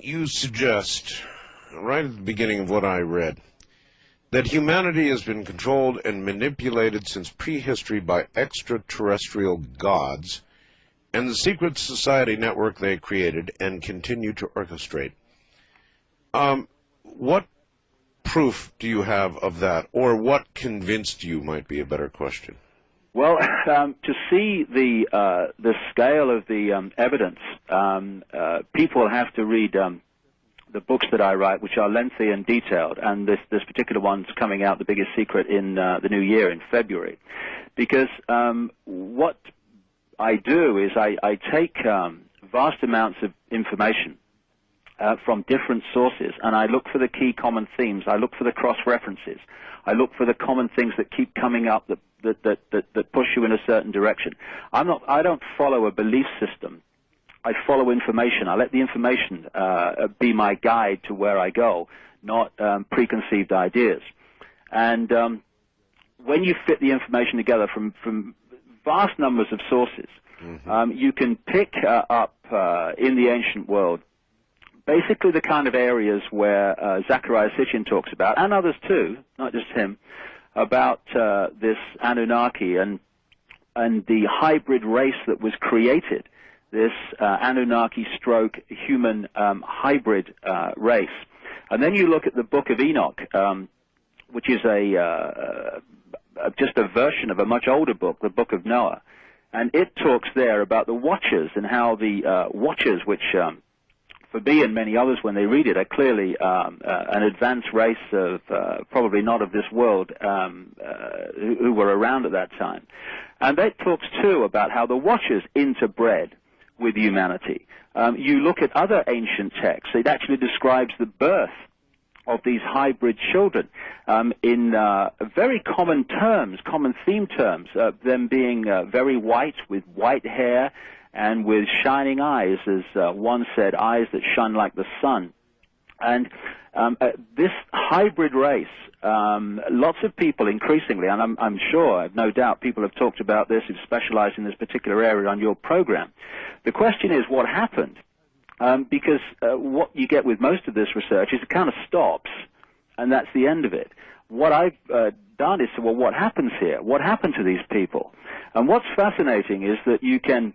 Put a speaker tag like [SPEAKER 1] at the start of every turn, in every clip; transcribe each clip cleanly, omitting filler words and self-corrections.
[SPEAKER 1] you suggest, right at the beginning of what I read, that humanity has been controlled and manipulated since prehistory by extraterrestrial gods and the secret society network they created and continue to orchestrate. What proof do you have of that, or what convinced you might be a better question?
[SPEAKER 2] Well, to see the scale of the evidence, people have to read the books that I write, which are lengthy and detailed, and this particular one's coming out, The Biggest Secret, in the new year, in February. Because what I do is I take vast amounts of information from different sources, and I look for the key common themes. I look for the cross-references. I look for the common things that keep coming up that push you in a certain direction. I don't follow a belief system. I follow information. I let the information be my guide to where I go, not preconceived ideas. And when you fit the information together from vast numbers of sources, you can pick up in the ancient world basically the kind of areas where Zecharia Sitchin talks about, and others too, not just him, about this Anunnaki and the hybrid race that was created, this Anunnaki-human hybrid race. And then you look at the Book of Enoch, which is just a version of a much older book, the Book of Noah. And it talks there about the Watchers and how the Watchers, which for me and many others when they read it, are clearly an advanced race of probably not of this world who were around at that time. And that talks too about how the Watchers interbred with humanity. You look at other ancient texts, it actually describes the birth of these hybrid children in very common terms, common theme terms, them being very white with white hair and with shining eyes, as one said, eyes that shine like the sun. And this hybrid race, lots of people increasingly, and I'm sure, I've no doubt, people have talked about this who specialize in this particular area on your program. The question is, what happened? Because what you get with most of this research is it kind of stops, and that's the end of it. What I've done is, well, what happens here? What happened to these people? And what's fascinating is that you can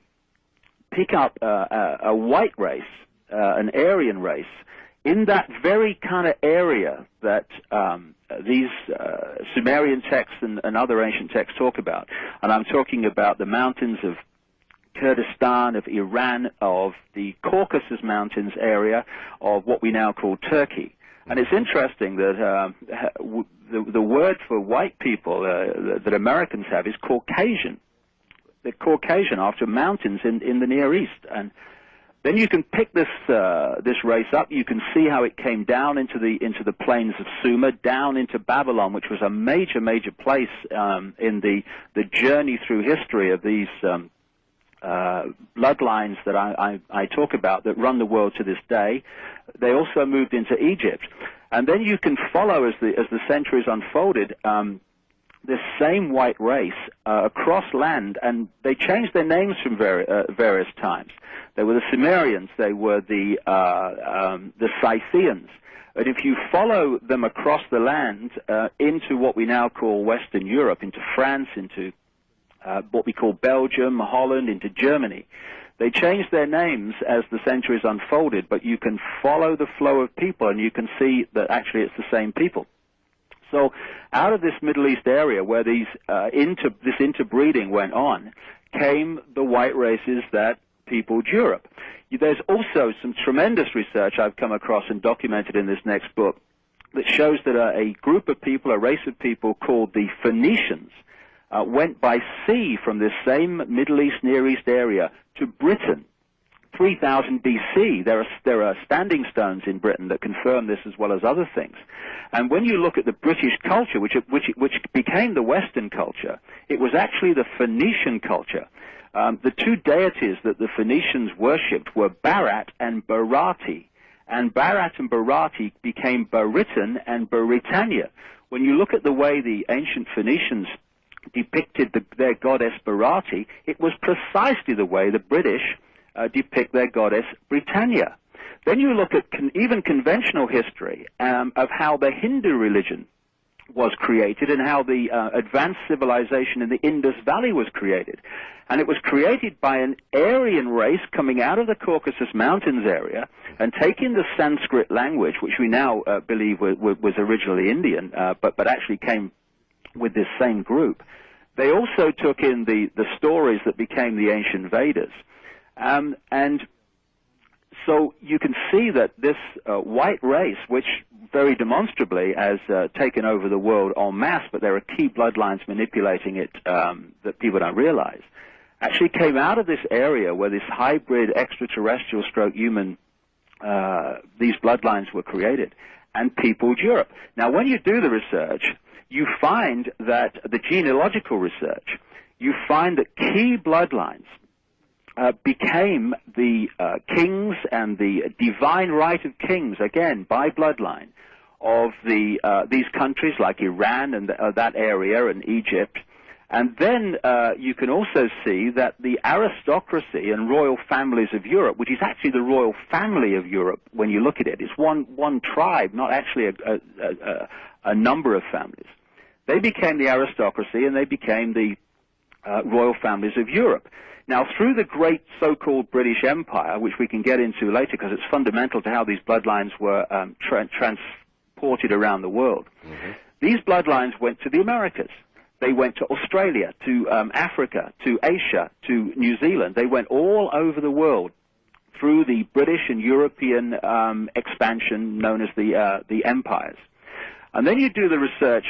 [SPEAKER 2] pick up a white race, an Aryan race, in that very kind of area that these Sumerian texts and other ancient texts talk about. And I'm talking about the mountains of Kurdistan, of Iran, of the Caucasus Mountains area, of what we now call Turkey. And it's interesting that the word for white people that Americans have is Caucasian. They're Caucasian after mountains in the Near East. And then you can pick this race up. You can see how it came down into the plains of Sumer, down into Babylon, which was a major place in the journey through history of these bloodlines that I talk about that run the world to this day. They also moved into Egypt. And then you can follow, as the centuries unfolded, this same white race across land, and they changed their names from various times. They were the Sumerians, they were the Scythians. And if you follow them across the land into what we now call Western Europe, into France, into what we call Belgium, Holland, into Germany, they changed their names as the centuries unfolded, but you can follow the flow of people, and you can see that actually it's the same people. So out of this Middle East area where this interbreeding went on came the white races that peopled Europe. There's also some tremendous research I've come across and documented in this next book that shows that a group of people, a race of people called the Phoenicians, went by sea from this same Middle East, Near East area to Britain. 3000 BC, there are standing stones in Britain that confirm this as well as other things. And when you look at the British culture, which became the Western culture, it was actually the Phoenician culture. The two deities that the Phoenicians worshipped were Barat and Barati. And Barat and Barati became Baritan and Baritania. When you look at the way the ancient Phoenicians depicted their goddess Barati, it was precisely the way the British depict their goddess Britannia. Then you look at even conventional history of how the Hindu religion was created and how the advanced civilization in the Indus Valley was created. And it was created by an Aryan race coming out of the Caucasus Mountains area and taking the Sanskrit language, which we now believe was originally Indian, but actually came with this same group. They also took in the stories that became the ancient Vedas. And so you can see that this white race, which very demonstrably has taken over the world en masse, but there are key bloodlines manipulating it that people don't realize, actually came out of this area where this hybrid extraterrestrial stroke human, these bloodlines were created, and peopled Europe. Now, when you do the research, you find that the genealogical research, you find that key bloodlines became the kings and the divine right of kings, again, by bloodline, of these countries like Iran and that area and Egypt. And then you can also see that the aristocracy and royal families of Europe, which is actually the royal family of Europe when you look at it, it's one tribe, not actually a number of families. They became the aristocracy and they became the royal families of Europe. Now, through the great so-called British Empire, which we can get into later because it's fundamental to how these bloodlines were transported around the world, these bloodlines went to the Americas. They went to Australia, to Africa, to Asia, to New Zealand. They went all over the world through the British and European expansion known as the empires. And then you do the research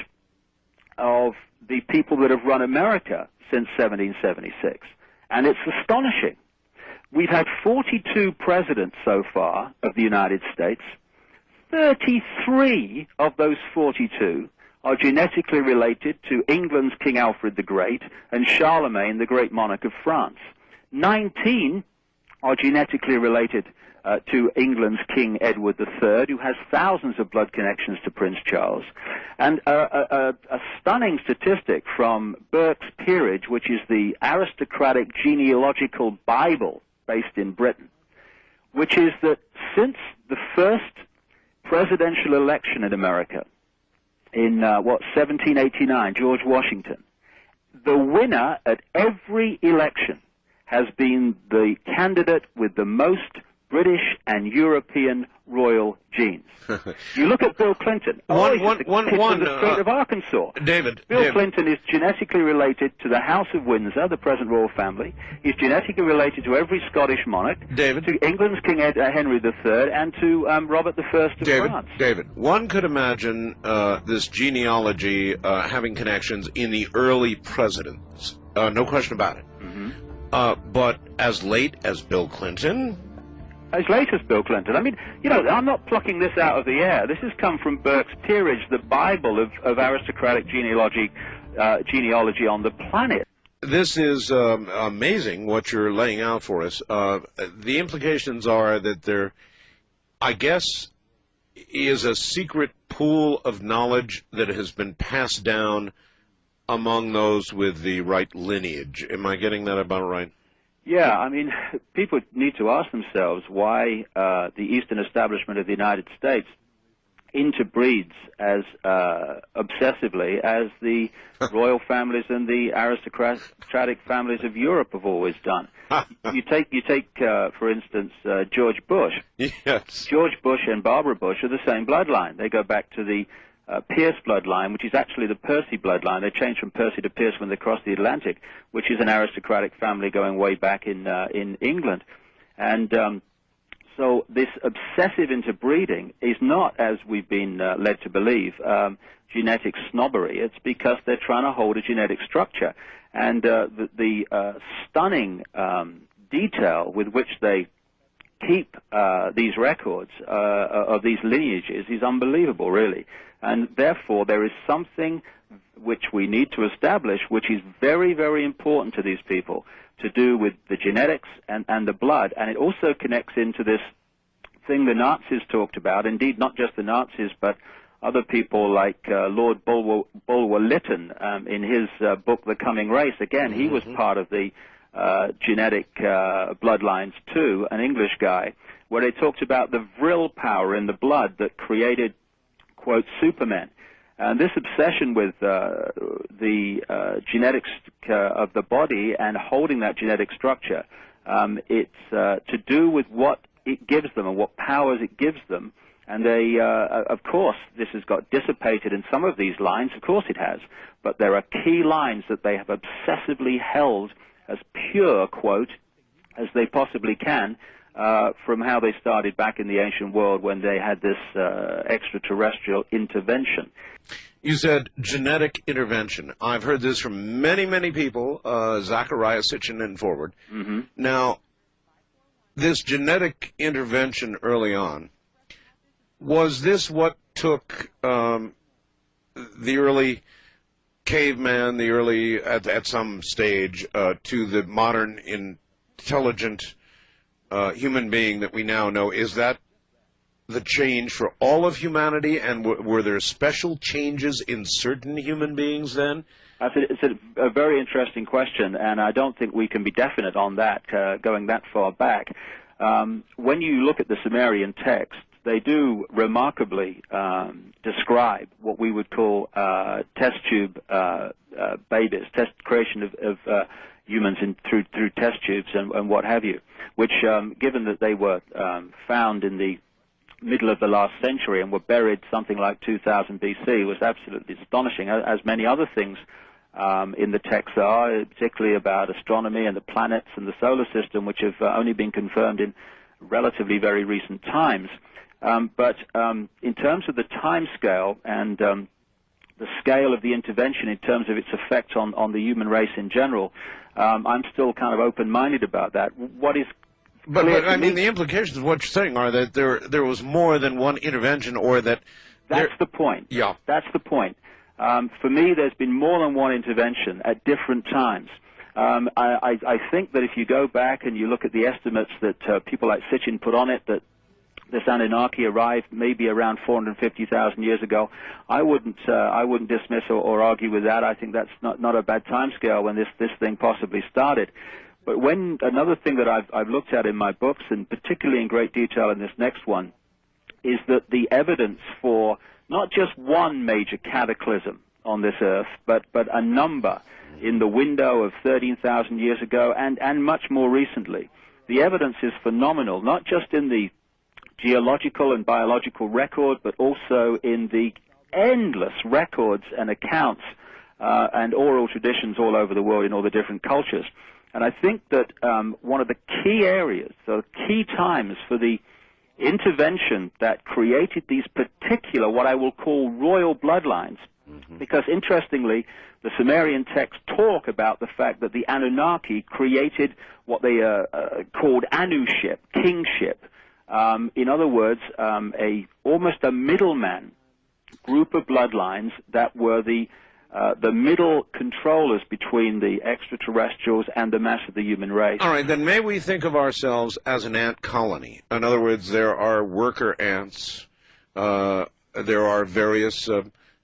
[SPEAKER 2] of the people that have run America since 1776. And it's astonishing. We've had 42 presidents so far of the United States. 33 of those 42 are genetically related to England's King Alfred the Great and Charlemagne, the great monarch of France. 19 are genetically related to England's King Edward III, who has thousands of blood connections to Prince Charles. And a stunning statistic from Burke's Peerage, which is the aristocratic genealogical Bible based in Britain, which is that since the first presidential election in America, in 1789, George Washington, the winner at every election has been the candidate with the most British and European royal genes. You look at Bill Clinton. The state of Arkansas. Bill Clinton is genetically related to the House of Windsor, the present royal family. He's genetically related to every Scottish monarch, to England's King Henry III, and to Robert I of France.
[SPEAKER 1] David, one could imagine this genealogy having connections in the early presidents. No question about it. But as late as Bill Clinton?
[SPEAKER 2] As late as Bill Clinton. I mean, you know, I'm not plucking this out of the air. This has come from Burke's Peerage, the Bible of aristocratic genealogy on the planet.
[SPEAKER 1] This is amazing what you're laying out for us. The implications are that there, I guess, is a secret pool of knowledge that has been passed down among those with the right lineage. Am I getting that about right?
[SPEAKER 2] Yeah, I mean, people need to ask themselves why the Eastern establishment of the United States interbreeds as obsessively as the royal families and the aristocratic families of Europe have always done. You take, for instance, George Bush.
[SPEAKER 1] Yes.
[SPEAKER 2] George Bush and Barbara Bush are the same bloodline. They go back to the Pierce bloodline, which is actually the Percy bloodline. They changed from Percy to Pierce when they crossed the Atlantic, which is an aristocratic family going way back in England. And so this obsessive interbreeding is not, as we've been led to believe, genetic snobbery. It's because they're trying to hold a genetic structure. And the stunning detail with which they keep these records of these lineages is unbelievable, really. And therefore, there is something which we need to establish, which is very, very important to these people, to do with the genetics and the blood. And it also connects into this thing the Nazis talked about. Indeed, not just the Nazis, but other people like Lord Bulwer-Lytton in his book, The Coming Race. Again, he was part of the genetic bloodlines too, an English guy. where they talked about the vril power in the blood that created, quote, supermen. And this obsession with the genetics of the body and holding that genetic structure, it's to do with what it gives them and what powers it gives them. And they, of course, this has got dissipated in some of these lines. Of course it has. But there are key lines that they have obsessively held as pure, quote, as they possibly can, from how they started back in the ancient world when they had this extraterrestrial intervention.
[SPEAKER 1] You said genetic intervention. I've heard this from many, many people, Zachariah Sitchin and forward.
[SPEAKER 2] Mm-hmm.
[SPEAKER 1] Now, this genetic intervention early on, was this what took the early caveman, the early, at some stage, to the modern intelligent human being that we now know? Is that the change for all of humanity, and were there special changes in certain human beings then?
[SPEAKER 2] It's a very interesting question, and I don't think we can be definite on that, going that far back. When you look at the Sumerian text, they do remarkably describe what we would call test tube babies, creation of humans through test tubes and what have you, which, given that they were found in the middle of the last century and were buried something like 2000 BC, was absolutely astonishing, as many other things in the text are, particularly about astronomy and the planets and the solar system, which have only been confirmed in relatively very recent times. But in terms of the time scale and the scale of the intervention in terms of its effect on the human race in general, I'm still kind of open-minded about that. What is
[SPEAKER 1] But I mean, the implications of what you're saying are that there was more than one intervention, or that...
[SPEAKER 2] That's the point.
[SPEAKER 1] Yeah.
[SPEAKER 2] That's the point. For me, there's been more than one intervention at different times. I think that if you go back and you look at the estimates that people like Sitchin put on it, that this Anunnaki arrived maybe around 450,000 years ago, I wouldn't dismiss or argue with that. I think that's not a bad time scale when this thing possibly started. But when another thing that I've looked at in my books, and particularly in great detail in this next one, is that the evidence for not just one major cataclysm on this earth, but a number in the window of 13,000 years ago and much more recently. The evidence is phenomenal, not just in the geological and biological record, but also in the endless records and accounts and oral traditions all over the world in all the different cultures. And I think that one of the key areas, the key times for the intervention that created these particular, what I will call royal bloodlines, because interestingly, the Sumerian texts talk about the fact that the Anunnaki created what they called anuship, kingship. In other words, almost a middleman group of bloodlines that were the middle controllers between the extraterrestrials and the mass of the human race.
[SPEAKER 1] All right, then may we think of ourselves as an ant colony? In other words, there are worker ants. There are various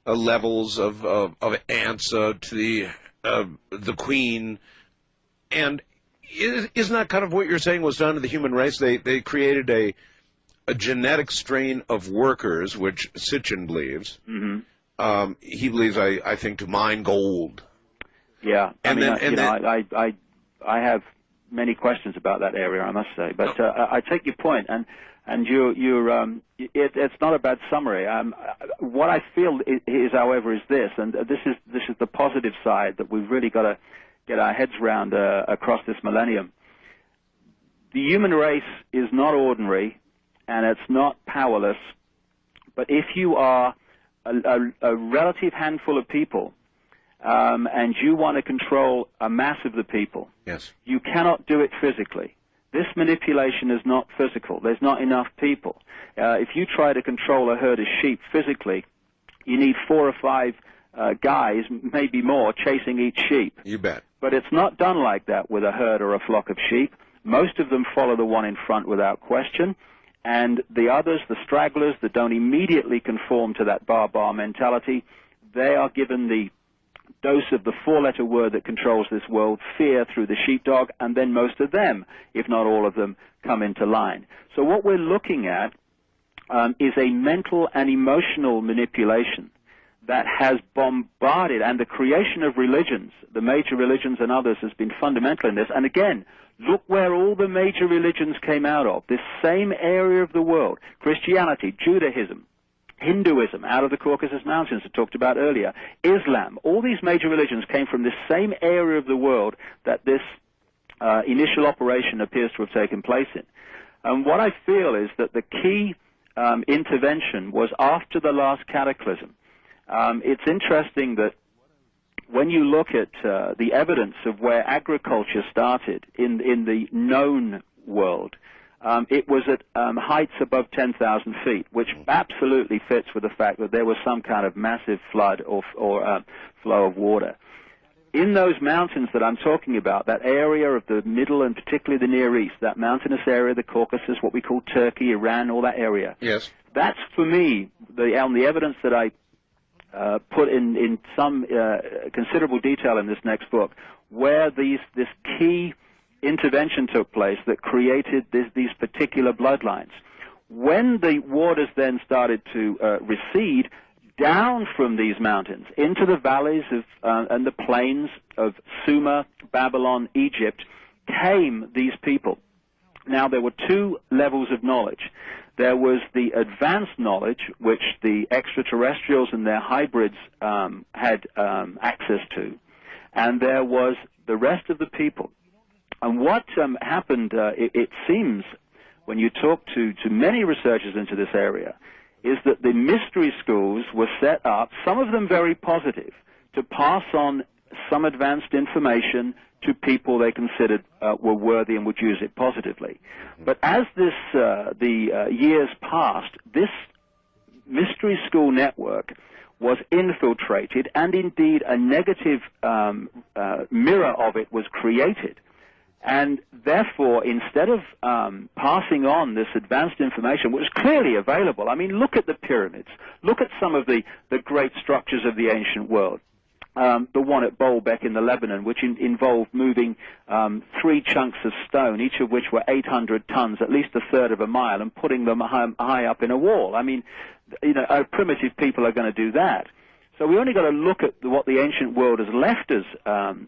[SPEAKER 1] levels of ants to the queen. And isn't that kind of what you're saying was done to the human race? They created a genetic strain of workers, which Sitchin believes.
[SPEAKER 2] Mm-hmm.
[SPEAKER 1] He believes, I think, to mine gold.
[SPEAKER 2] Yeah,
[SPEAKER 1] I
[SPEAKER 2] I have many questions about that area, I must say. But I take your point, and it's not a bad summary. What I feel is, however, is this, and this is the positive side that we've really got to get our heads around across this millennium. The human race is not ordinary, and it's not powerless. But if you are a relative handful of people, and you want to control a mass of the people,
[SPEAKER 1] yes,
[SPEAKER 2] you cannot do it physically. This manipulation is not physical. There's not enough people. If you try to control a herd of sheep physically, you need 4 or 5 guys, maybe more, chasing each sheep.
[SPEAKER 1] You bet.
[SPEAKER 2] But it's not done like that with a herd or a flock of sheep. Most of them follow the one in front without question. And the others, the stragglers that don't immediately conform to that bar mentality, they are given the dose of the four-letter word that controls this world, fear, through the sheepdog, and then most of them, if not all of them, come into line. So what we're looking at is a mental and emotional manipulation that has bombarded, and the creation of religions, the major religions and others, has been fundamental in this. And again, look where all the major religions came out of, this same area of the world: Christianity, Judaism, Hinduism, out of the Caucasus Mountains I talked about earlier, Islam. All these major religions came from this same area of the world that this initial operation appears to have taken place in. And what I feel is that the key intervention was after the last cataclysm. It's interesting that when you look at the evidence of where agriculture started in the known world, it was at heights above 10,000 feet, which absolutely fits with the fact that there was some kind of massive flood or flow of water. In those mountains that I'm talking about, that area of the Middle and particularly the Near East, that mountainous area, the Caucasus, what we call Turkey, Iran, all that area.
[SPEAKER 1] Yes.
[SPEAKER 2] That's, for me, on the evidence that I put in some considerable detail in this next book, where this key intervention took place that created these particular bloodlines. When the waters then started to recede down from these mountains into the valleys of and the plains of Sumer, Babylon, Egypt, came these people. Now, there were two levels of knowledge. There was the advanced knowledge, which the extraterrestrials and their hybrids had access to, and there was the rest of the people. And what happened, it seems, when you talk to many researchers into this area, is that the mystery schools were set up, some of them very positive, to pass on some advanced information to people they considered were worthy and would use it positively. But as the years passed, this mystery school network was infiltrated, and indeed a negative mirror of it was created. And therefore, instead of passing on this advanced information, which was clearly available, I mean, look at the pyramids, look at some of the great structures of the ancient world. The one at Baalbek in the Lebanon, which involved moving 3 chunks of stone, each of which were 800 tons, at least a third of a mile, and putting them high up in a wall. I mean, our primitive people are going to do that. So we only got to look at what the ancient world has left us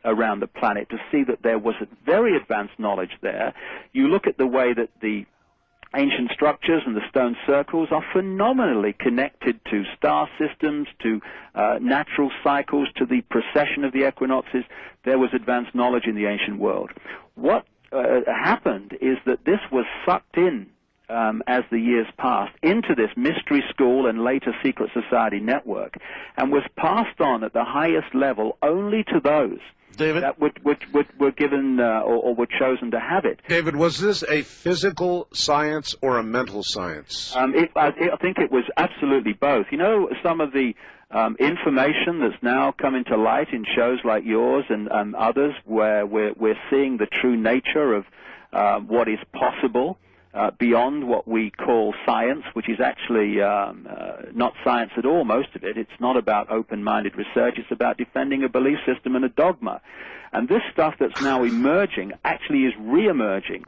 [SPEAKER 2] around the planet to see that there was a very advanced knowledge there. You look at the way that the ancient structures and the stone circles are phenomenally connected to star systems, to natural cycles, to the precession of the equinoxes. There was advanced knowledge in the ancient world. What happened is that this was sucked in as the years passed into this mystery school and later secret society network, and was passed on at the highest level only to those
[SPEAKER 1] David?
[SPEAKER 2] that were given or were chosen to have it.
[SPEAKER 1] David, was this a physical science or a mental science?
[SPEAKER 2] I think it was absolutely both. You know, some of the information that's now coming to light in shows like yours and others, where we're seeing the true nature of what is possible beyond what we call science, which is actually not science at all, most of it. It's not about open-minded research. It's about defending a belief system and a dogma. And this stuff that's now emerging actually is re-emerging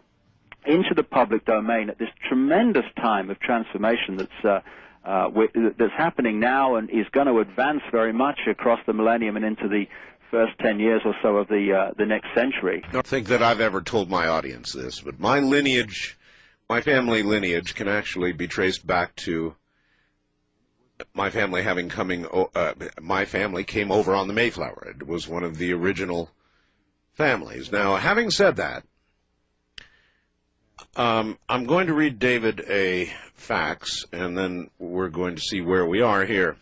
[SPEAKER 2] into the public domain at this tremendous time of transformation that's happening now and is going to advance very much across the millennium and into the first 10 years or so of the next century.
[SPEAKER 1] I don't think that I've ever told my audience this, but my lineage, my family lineage, can actually be traced back to my family my family came over on the Mayflower. It was one of the original families. Now, having said that, I'm going to read David a fax, and then we're going to see where we are here.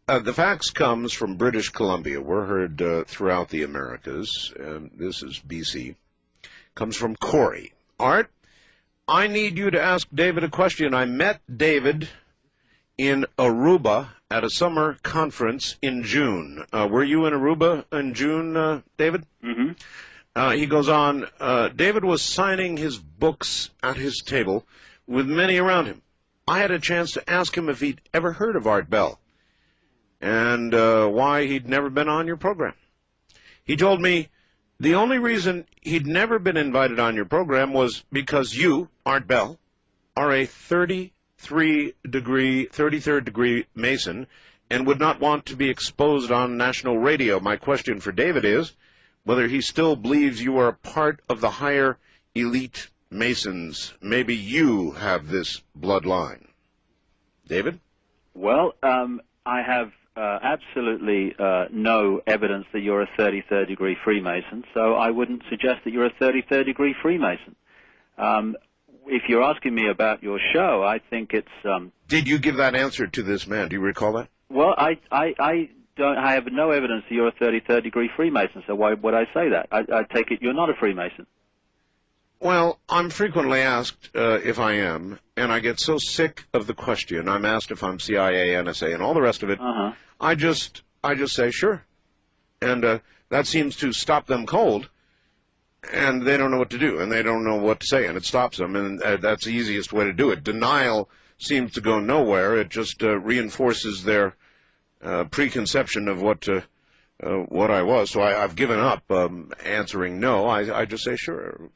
[SPEAKER 1] The fax comes from British Columbia. We're heard throughout the Americas, and this is BC. Comes from Corey. Art, I need you to ask David a question. I met David in Aruba at a summer conference in June. Were you in Aruba in June, David? Mm-hmm. He goes on, David was signing his books at his table with many around him. I had a chance to ask him if he'd ever heard of Art Bell. and why he'd never been on your program. He told me the only reason he'd never been invited on your program was because you, Art Bell, are a 33rd degree Mason and would not want to be exposed on national radio. My question for David is whether he still believes you are a part of the higher elite Masons. Maybe you have this bloodline. David?
[SPEAKER 2] Well, I have absolutely no evidence that you're a 33rd degree Freemason, so I wouldn't suggest that you're a 33rd degree Freemason. If you're asking me about your show, I think it's...
[SPEAKER 1] Did you give that answer to this man? Do you recall that?
[SPEAKER 2] Well, I have no evidence that you're a 33rd degree Freemason, so why would I say that? I take it you're not a Freemason.
[SPEAKER 1] Well, I'm frequently asked if I am, and I get so sick of the question. I'm asked if I'm CIA, NSA, and all the rest of it. I just say sure, and that seems to stop them cold, and they don't know what to do, and they don't know what to say, and it stops them, and that's the easiest way to do it. Denial seems to go nowhere. It just reinforces their preconception of what I was. So I've given up answering no. I just say sure.